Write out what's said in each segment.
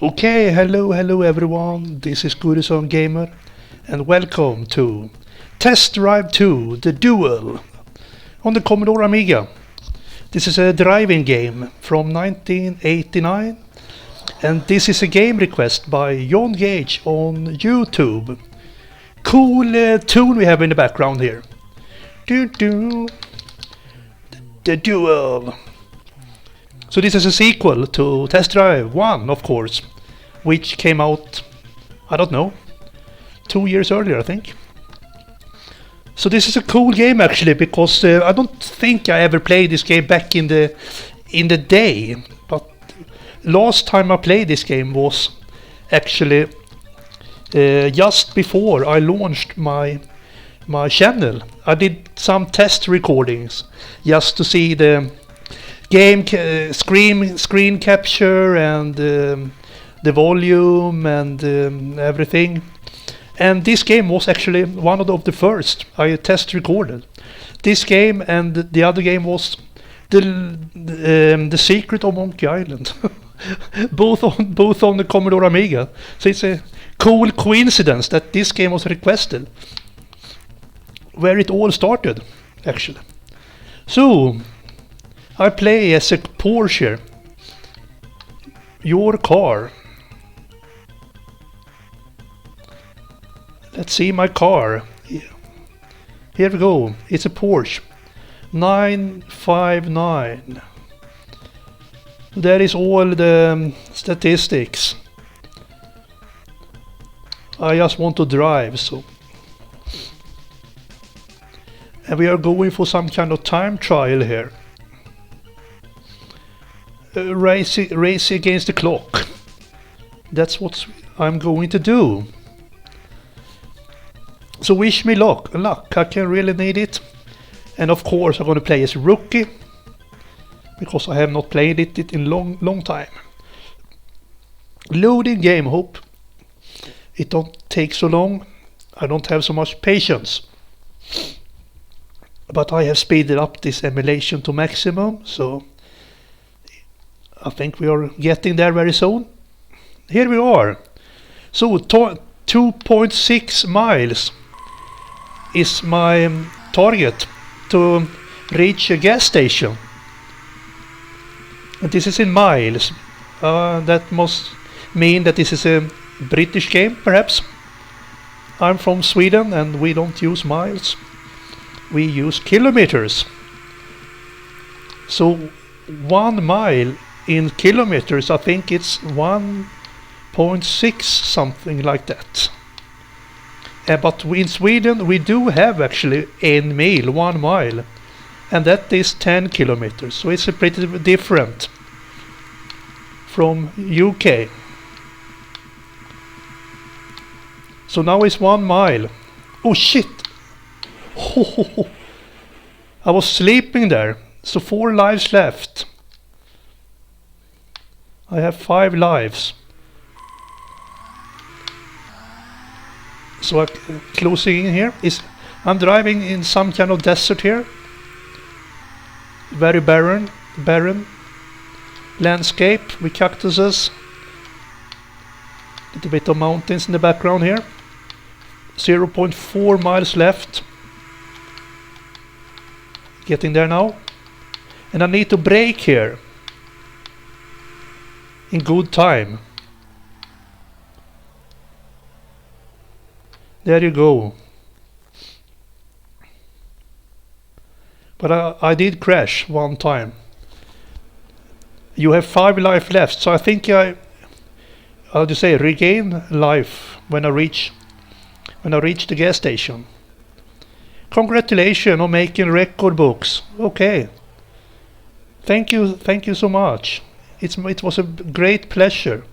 Okay, hello everyone, this is Gurison Gamer and welcome to Test Drive 2, the Duel on the Commodore Amiga. This is a driving game from 1989 and this is a game request by John Gage on YouTube. Cool tune we have in the background here. The Duel. So this is a sequel to Test Drive 1, of course, which came out, I don't know, 2 years earlier, I think. So this is a cool game actually, because I don't think I ever played this game back in the day. But last time I played this game was actually just before I launched my channel. I did some test recordings just to see the game screen capture and the volume and everything. And this game was actually one of the first I test recorded. This game and the other game was the Secret of Monkey Island. both on the Commodore Amiga. So it's a cool coincidence that this game was requested, where it all started actually. So I play as a Porsche, your car. Let's see my car. Here we go. It's a Porsche 959. That is all the statistics. I just want to drive, so. And we are going for some kind of time trial here. Race against the clock. That's what I'm going to do. So wish me luck. I can really need it. And of course I'm going to play as rookie, because I have not played it in long time. Loading game. Hope it don't take so long. I don't have so much patience, but I have speeded up this emulation to maximum, so I think we are getting there very soon. Here we are. So 2.6 miles is my target to reach a gas station. And this is in miles. That must mean that this is a British game, perhaps. I'm from Sweden and we don't use miles. We use kilometers. So 1 mile in kilometers, I think it's 1.6 something like that. But in Sweden we do have actually 1 mil, 1 mile, and that is 10 kilometers. So it's a pretty different from UK. So now it's 1 mile. Oh shit! I was sleeping there. So 4 lives left. I have 5 lives. So closing in here is, I'm driving in some kind of desert here. Very barren landscape with cactuses. Little bit of mountains in the background here. 0.4 miles left. Getting there now. And I need to brake here in good time. There you go. But I did crash one time. You have 5 life left, so I think how do you say, regain life when I reach the gas station. Congratulations on making record books. Okay. Thank you so much. It was a great pleasure.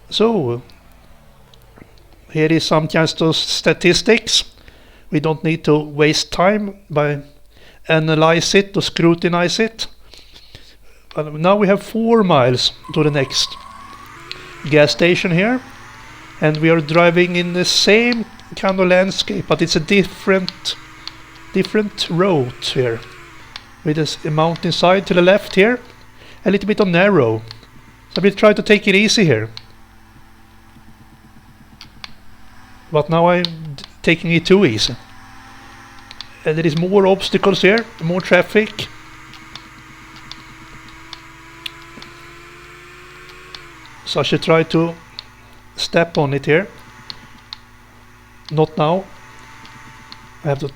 So here is some kind of statistics. We don't need to waste time by analyze it or scrutinize it. Now we have 4 miles to the next gas station here, and we are driving in the same kind of landscape, but it's a different road here, with a mountainside to the left here, a little bit of narrow. I will try to take it easy here. But now I'm taking it too easy. And there is more obstacles here, more traffic. So I should try to step on it here. Not now. I have to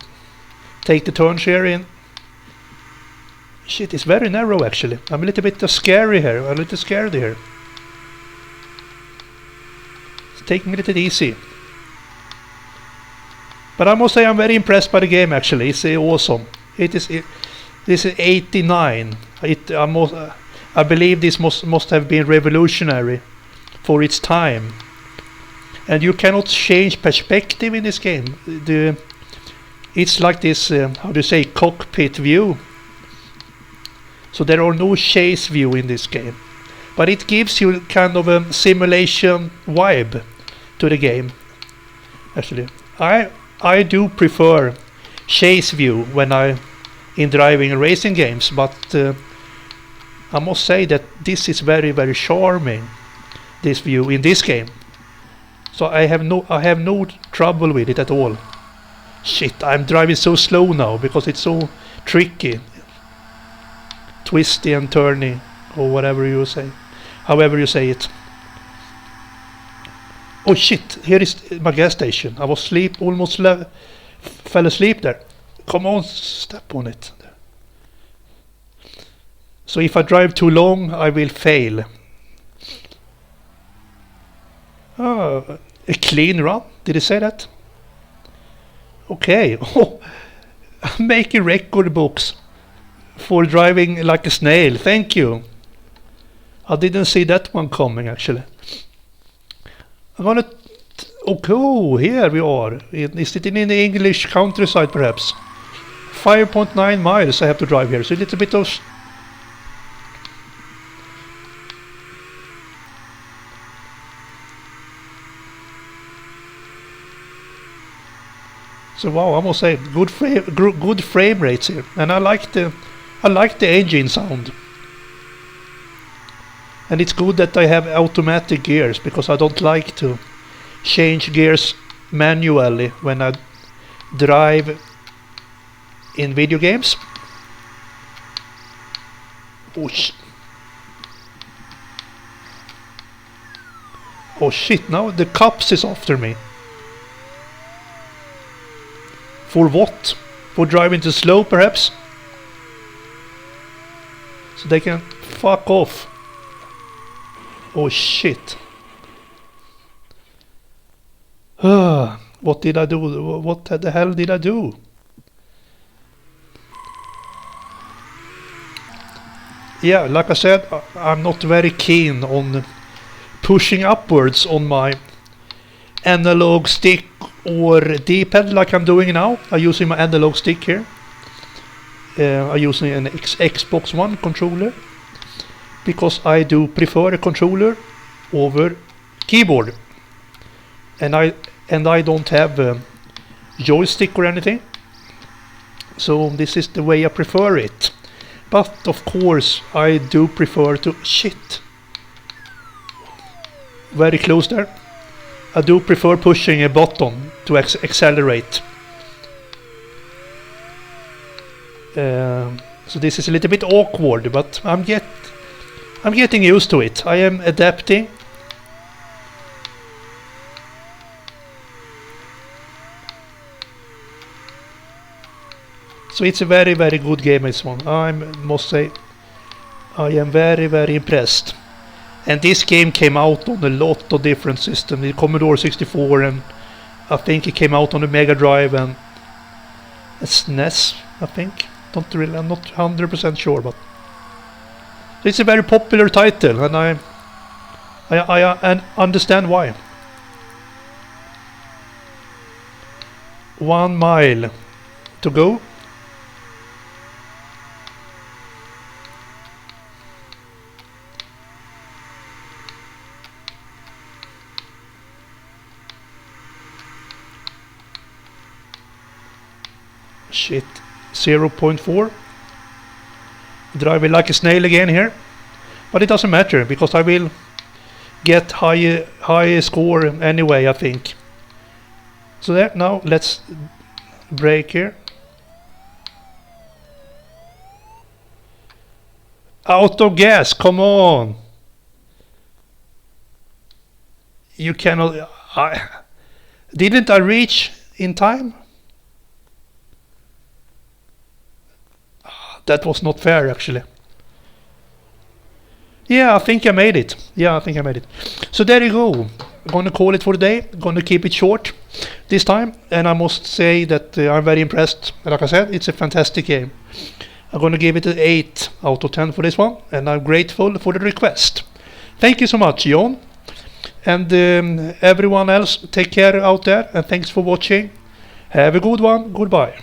take the turns here in. Shit, it's very narrow actually. I'm a little bit scary here. I'm a little scared here. It's taking it a little easy. But I must say I'm very impressed by the game actually. It's awesome. This is 89. I believe this must have been revolutionary for its time. And you cannot change perspective in this game. It's like this, how do you say, cockpit view. So there are no chase view in this game. But it gives you kind of a simulation vibe to the game. Actually, I do prefer chase view when in driving and racing games, but I must say that this is very, very charming, this view in this game. So I have no trouble with it at all. Shit, I'm driving so slow now because it's so tricky, twisty and turny, or whatever you say, however you say it. Oh shit, here is my gas station. I was asleep, almost fell asleep there. Come on, step on it. So if I drive too long, I will fail. A clean run, did it say that? Okay, oh, I'm making record books for driving like a snail, thank you. I didn't see that one coming actually. I'm gonna... Okay, here we are. Is it in the English countryside perhaps? 5.9 miles I have to drive here, so a little bit of... So wow, I must say, good frame rates here, and I like the engine sound. And it's good that I have automatic gears, because I don't like to change gears manually when I drive in video games. Oh shit, now the cops is after me. For what? For driving too slow perhaps? So they can fuck off. Oh shit. What did I do? What the hell did I do? Yeah, like I said, I'm not very keen on pushing upwards on my analog stick or D-pad like I'm doing now. I'm using my analog stick here. I'm using an Xbox One controller because I do prefer a controller over keyboard, and I don't have a joystick or anything, so this is the way I prefer it. But of course I do prefer to... Shit, very close there. I do prefer pushing a button to accelerate. So this is a little bit awkward, but I'm getting used to it. I am adapting. So it's a very, very good game, this one. I must say, I am very, very impressed. And this game came out on a lot of different systems. The Commodore 64, and I think it came out on the Mega Drive and a SNES, I think. I'm not 100% sure, but it's a very popular title, and I understand why. 1 mile to go. Shit, 0.4. Driving like a snail again here. But it doesn't matter because I will get high score anyway, I think. So there, now let's break here. Out of gas, come on! You cannot... Didn't I reach in time? That was not fair, actually. Yeah, I think I made it. So there you go. I'm gonna call it for the day. I'm gonna keep it short this time. And I must say that I'm very impressed. Like I said, it's a fantastic game. I'm gonna give it an 8 out of 10 for this one. And I'm grateful for the request. Thank you so much, John. And everyone else, take care out there. And thanks for watching. Have a good one. Goodbye.